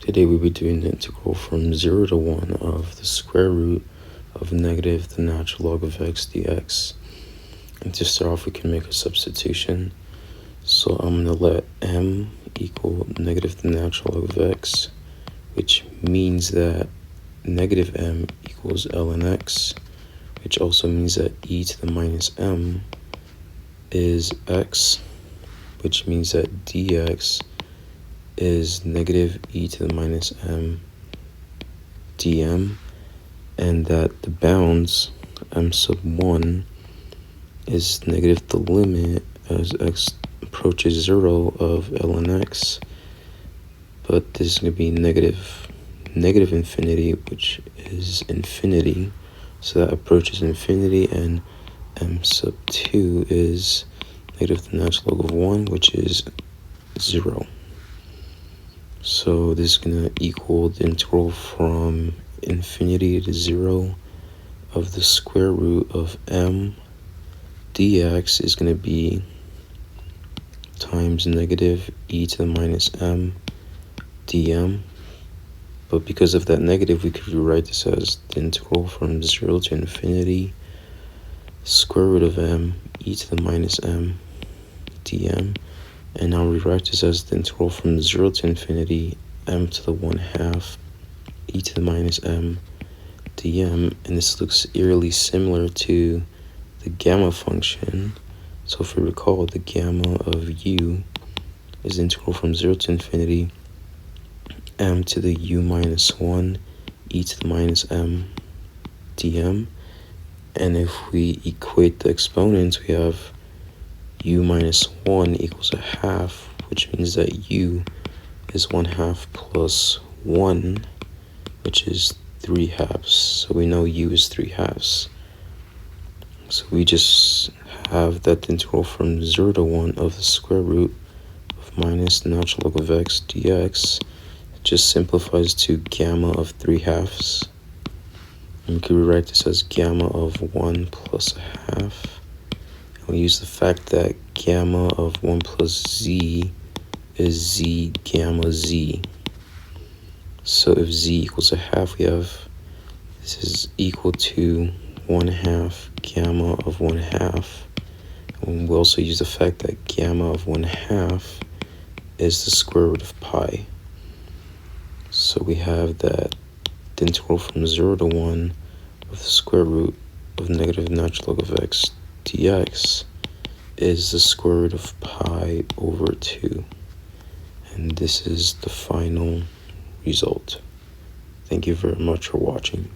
Today we'll be doing the integral from 0 to 1 of the square root of negative the natural log of x dx. And to start off, we can make a substitution. So I'm going to let m equal negative the natural log of x, which means that negative m equals ln x, which also means that e to the minus m is x, which means that dx is negative e to the minus m dm, and that the bounds m sub 1 is negative the limit as x approaches 0 of ln x, but this is going to be negative infinity, which is infinity, so that approaches infinity, and m sub 2 is negative the natural log of 1, which is 0. So this is going to equal the integral from infinity to 0 of the square root of m dx is going to be times negative e to the minus m dm. But because of that negative, we could rewrite this as the integral from 0 to infinity square root of m e to the minus m dm. And now rewrite this as the integral from 0 to infinity m to the 1/2 e to the minus m dm. And this looks eerily similar to the gamma function. So if we recall, the gamma of u is the integral from 0 to infinity m to the u minus 1 e to the minus m dm. And if we equate the exponents, we have u minus 1 equals 1/2, which means that u is 1/2 plus 1, which is 3/2. So we know u is 3/2. So we just have that the integral from 0 to 1 of the square root of minus the natural log of x dx just simplifies to gamma of 3/2. And we could rewrite this as gamma of 1 plus 1/2. We use the fact that gamma of 1 plus z is z gamma z. So if z equals 1/2, we have this is equal to 1/2 gamma of 1/2. And we also use the fact that gamma of 1/2 is the square root of pi. So we have that the integral from 0 to 1 of the square root of negative natural log of x dx is the square root of pi over 2. And this is the final result. Thank you very much for watching.